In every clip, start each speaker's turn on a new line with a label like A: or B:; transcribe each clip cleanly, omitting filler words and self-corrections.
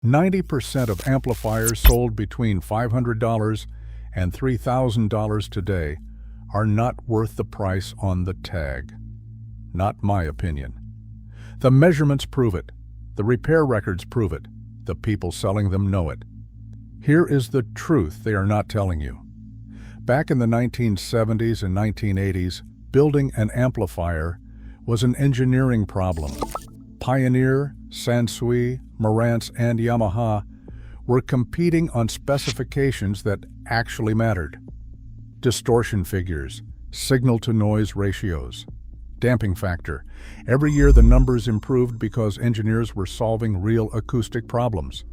A: 90% of amplifiers sold between $500 and $3,000 today are not worth the price on the tag. Not my opinion. The measurements prove it. The repair records prove it. The people selling them know it. Here is the truth they are not telling you. Back in the 1970s and 1980s, building an amplifier was an engineering problem. Pioneer, Sansui, Marantz, and Yamaha were competing on specifications that actually mattered. Distortion figures, signal-to-noise ratios, damping factor. Every year the numbers improved because engineers were solving real acoustic problems.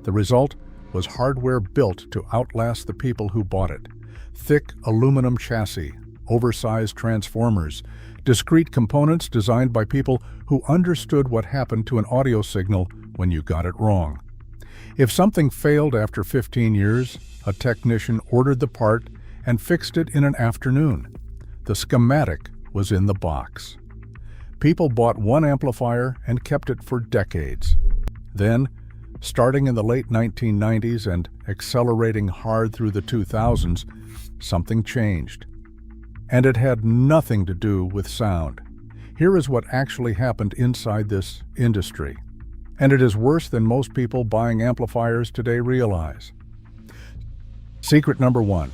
A: The result was hardware built to outlast the people who bought it. Thick aluminum chassis, oversized transformers, discrete components designed by people who understood what happened to an audio signal when you got it wrong. If something failed after 15 years, a technician ordered the part and fixed it in an afternoon. The schematic was in the box. People bought one amplifier and kept it for decades. Then, starting in the late 1990s and accelerating hard through the 2000s, something changed. And it had nothing to do with sound. Here is what actually happened inside this industry. And it is worse than most people buying amplifiers today realize. Secret number 1.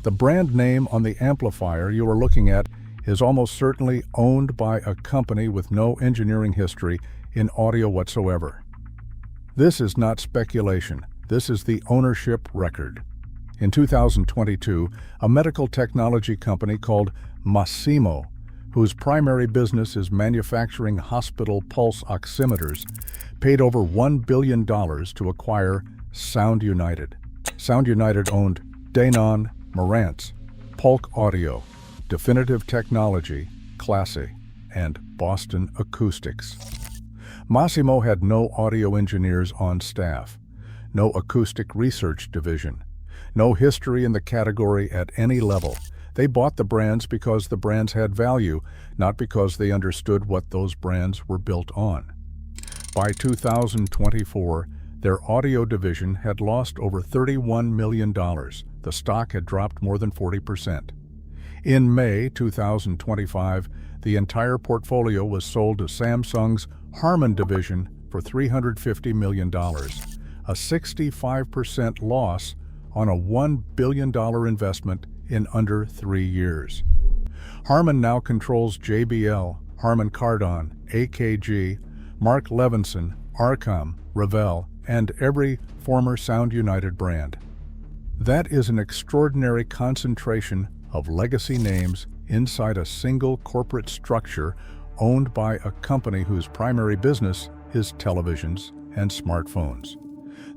A: The brand name on the amplifier you are looking at is almost certainly owned by a company with no engineering history in audio whatsoever. This is not speculation. This is the ownership record. In 2022, a medical technology company called Masimo, whose primary business is manufacturing hospital pulse oximeters, paid over $1 billion to acquire Sound United. Sound United owned Denon, Marantz, Polk Audio, Definitive Technology, Classy, and Boston Acoustics. Masimo had no audio engineers on staff, no acoustic research division, no history in the category at any level. They bought the brands because the brands had value, not because they understood what those brands were built on. By 2024, their audio division had lost over $31 million. The stock had dropped more than 40%. In May 2025, the entire portfolio was sold to Samsung's Harman division for $350 million, a 65% loss on a $1 billion investment in under 3 years. Harman now controls JBL, Harman Kardon, AKG, Mark Levinson, Arcom, Revell, and every former Sound United brand. That is an extraordinary concentration of legacy names inside a single corporate structure owned by a company whose primary business is televisions and smartphones.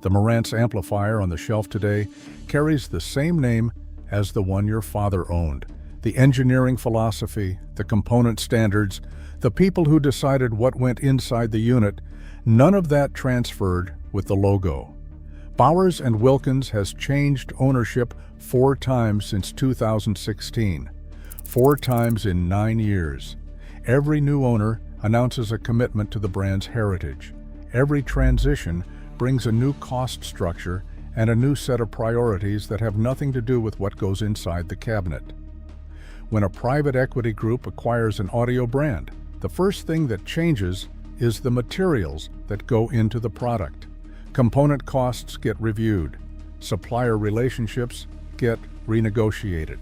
A: The Marantz amplifier on the shelf today carries the same name as the one your father owned. The engineering philosophy, the component standards, the people who decided what went inside the unit, none of that transferred with the logo. Bowers & Wilkins has changed ownership 4 times since 2016, 4 times in 9 years. Every new owner announces a commitment to the brand's heritage. Every transition brings a new cost structure and a new set of priorities that have nothing to do with what goes inside the cabinet. When a private equity group acquires an audio brand, the first thing that changes is the materials that go into the product. Component costs get reviewed. Supplier relationships get renegotiated.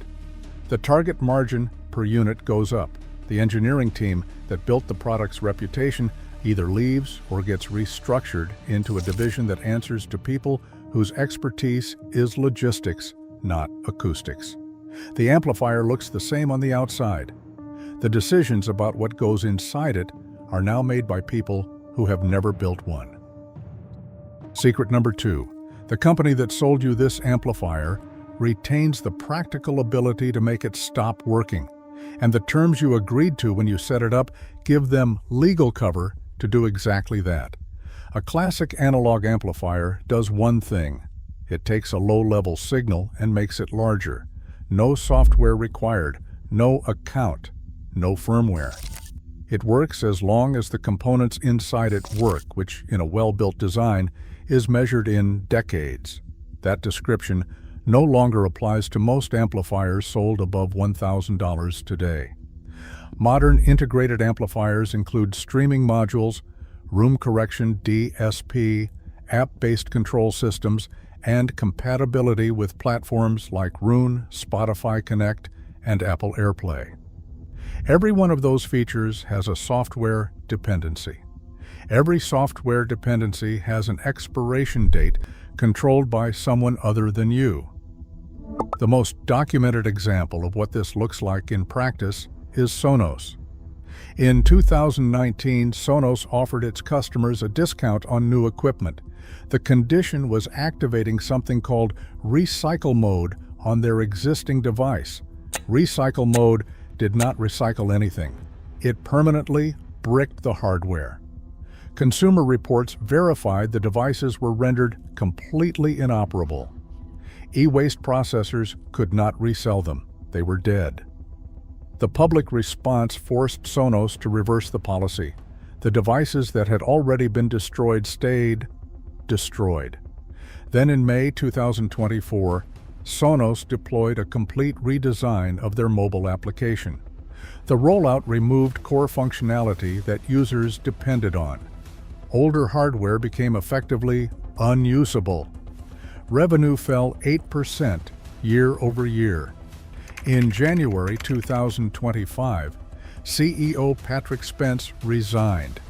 A: The target margin per unit goes up. The engineering team that built the product's reputation either leaves or gets restructured into a division that answers to people whose expertise is logistics, not acoustics. The amplifier looks the same on the outside. The decisions about what goes inside it are now made by people who have never built one. Secret number 2. The company that sold you this amplifier retains the practical ability to make it stop working, and the terms you agreed to when you set it up give them legal cover to do exactly that. A classic analog amplifier does one thing. It takes a low-level signal and makes it larger. No software required, no account, no firmware. It works as long as the components inside it work, which in a well-built design is measured in decades. That description no longer applies to most amplifiers sold above $1,000 today. Modern integrated amplifiers include streaming modules, room correction DSP, app-based control systems, and compatibility with platforms like Roon, Spotify Connect, and Apple AirPlay. Every one of those features has a software dependency. Every software dependency has an expiration date controlled by someone other than you. The most documented example of what this looks like in practice is Sonos. In 2019, Sonos offered its customers a discount on new equipment. The condition was activating something called recycle mode on their existing device. Recycle mode did not recycle anything. It permanently bricked the hardware. Consumer reports verified the devices were rendered completely inoperable. E-waste processors could not resell them. They were dead. The public response forced Sonos to reverse the policy. The devices that had already been destroyed stayed destroyed. Then in May 2024, Sonos deployed a complete redesign of their mobile application. The rollout removed core functionality that users depended on. Older hardware became effectively unusable. Revenue fell 8% year over year. In January 2025, CEO Patrick Spence resigned.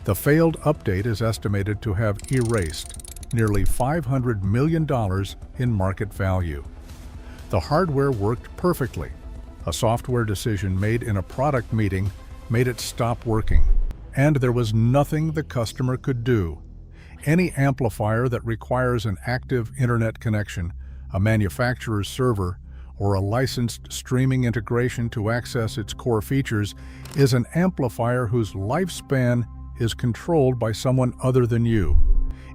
A: The failed update is estimated to have erased nearly $500 million in market value. The hardware worked perfectly. A software decision made in a product meeting made it stop working, and there was nothing the customer could do. Any amplifier that requires an active internet connection, a manufacturer's server, or a licensed streaming integration to access its core features is an amplifier whose lifespan is controlled by someone other than you.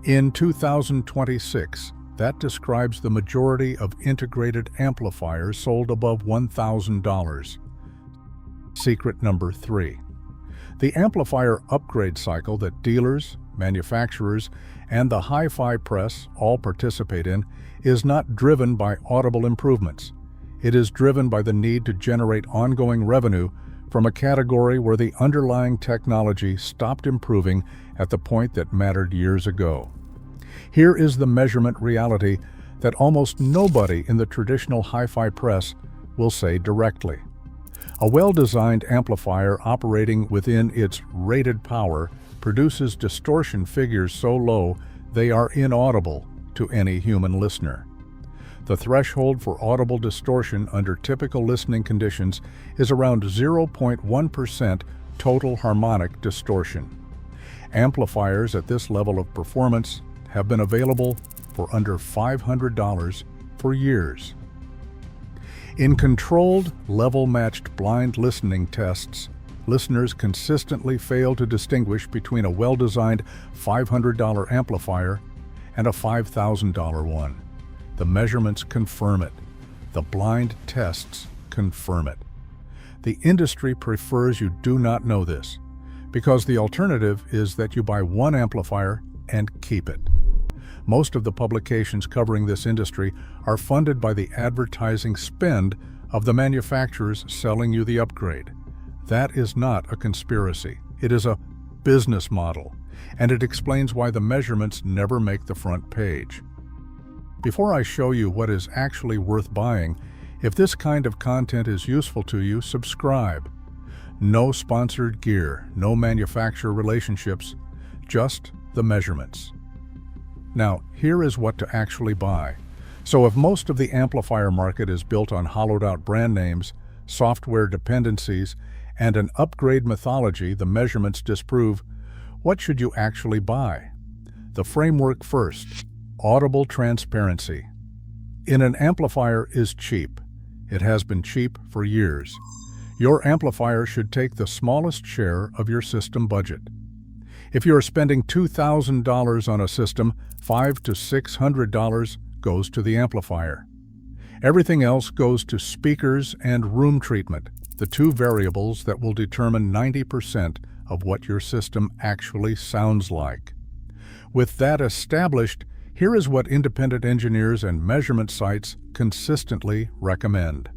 A: In 2026, that describes the majority of integrated amplifiers sold above $1,000. Secret number 3. The amplifier upgrade cycle that dealers, manufacturers, and the hi-fi press all participate in is not driven by audible improvements. It is driven by the need to generate ongoing revenue from a category where the underlying technology stopped improving at the point that mattered years ago. Here is the measurement reality that almost nobody in the traditional hi-fi press will say directly. A well-designed amplifier operating within its rated power produces distortion figures so low they are inaudible to any human listener. The threshold for audible distortion under typical listening conditions is around 0.1% total harmonic distortion. Amplifiers at this level of performance have been available for under $500 for years. In controlled, level-matched blind listening tests, listeners consistently fail to distinguish between a well-designed $500 amplifier and a $5,000 one. The measurements confirm it. The blind tests confirm it. The industry prefers you do not know this, because the alternative is that you buy one amplifier and keep it. Most of the publications covering this industry are funded by the advertising spend of the manufacturers selling you the upgrade. That is not a conspiracy. It is a business model, and it explains why the measurements never make the front page. Before I show you what is actually worth buying, if this kind of content is useful to you, subscribe. No sponsored gear, no manufacturer relationships, just the measurements. Now, here is what to actually buy. So if most of the amplifier market is built on hollowed-out brand names, software dependencies, and an upgrade mythology the measurements disprove, what should you actually buy? The framework first. Audible transparency. An amplifier is cheap. It has been cheap for years. Your amplifier should take the smallest share of your system budget. If you are spending $2,000 on a system, $500 to $600 goes to the amplifier. Everything else goes to speakers and room treatment, the two variables that will determine 90% of what your system actually sounds like. With that established, here is what independent engineers and measurement sites consistently recommend.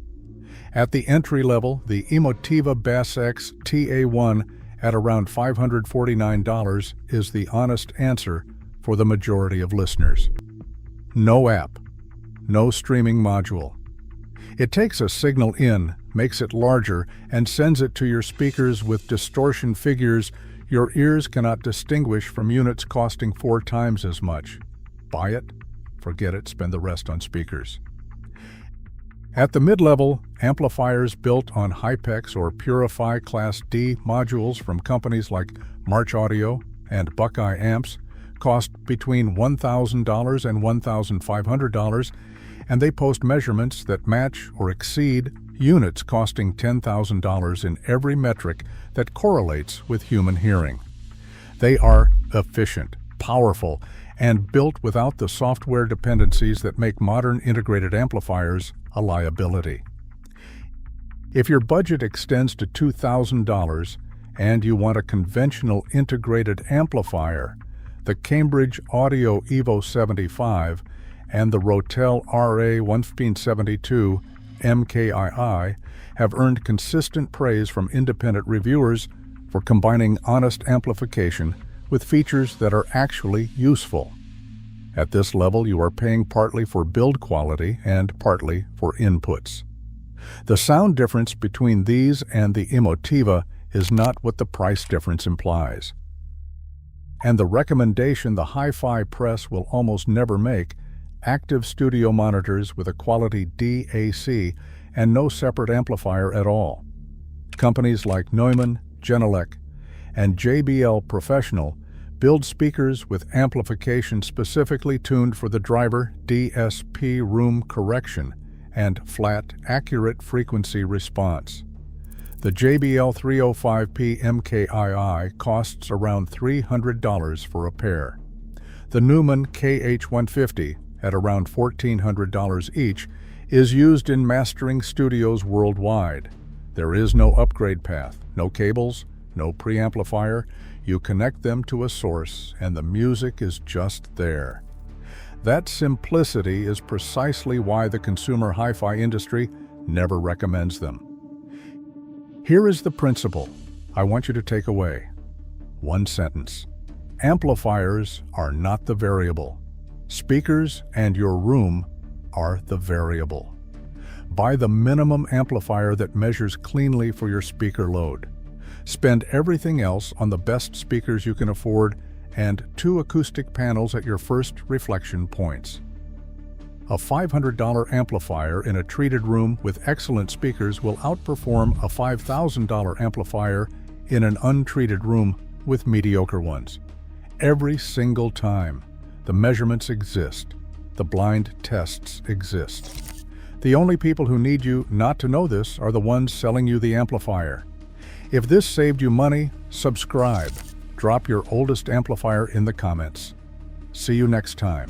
A: At the entry level, the Emotiva Bass X TA1 at around $549 is the honest answer for the majority of listeners. No app, no streaming module. It takes a signal in, makes it larger, and sends it to your speakers with distortion figures your ears cannot distinguish from units costing 4 times as much. Buy it, forget it, spend the rest on speakers. At the mid-level, amplifiers built on Hypex or Purify Class D modules from companies like March Audio and Buckeye Amps cost between $1,000 and $1,500, and they post measurements that match or exceed units costing $10,000 in every metric that correlates with human hearing. They are efficient, powerful, and built without the software dependencies that make modern integrated amplifiers a liability. If your budget extends to $2,000 and you want a conventional integrated amplifier, the Cambridge Audio Evo 75 and the Rotel RA1572 MKII have earned consistent praise from independent reviewers for combining honest amplification with features that are actually useful. At this level, you are paying partly for build quality and partly for inputs. The sound difference between these and the Emotiva is not what the price difference implies. And the recommendation the hi-fi press will almost never make: active studio monitors with a quality DAC and no separate amplifier at all. Companies like Neumann, Genelec, and JBL Professional build speakers with amplification specifically tuned for the driver DSP room correction and flat, accurate frequency response. The JBL 305P MKII costs around $300 for a pair. The Neumann KH150, at around $1,400 each, is used in mastering studios worldwide. There is no upgrade path, no cables, no preamplifier. You connect them to a source, and the music is just there. That simplicity is precisely why the consumer hi-fi industry never recommends them. Here is the principle I want you to take away. One sentence. Amplifiers are not the variable. Speakers and your room are the variable. Buy the minimum amplifier that measures cleanly for your speaker load. Spend everything else on the best speakers you can afford and 2 acoustic panels at your first reflection points. A $500 amplifier in a treated room with excellent speakers will outperform a $5,000 amplifier in an untreated room with mediocre ones. Every single time. The measurements exist. The blind tests exist. The only people who need you not to know this are the ones selling you the amplifier. If this saved you money, subscribe. Drop your oldest amplifier in the comments. See you next time.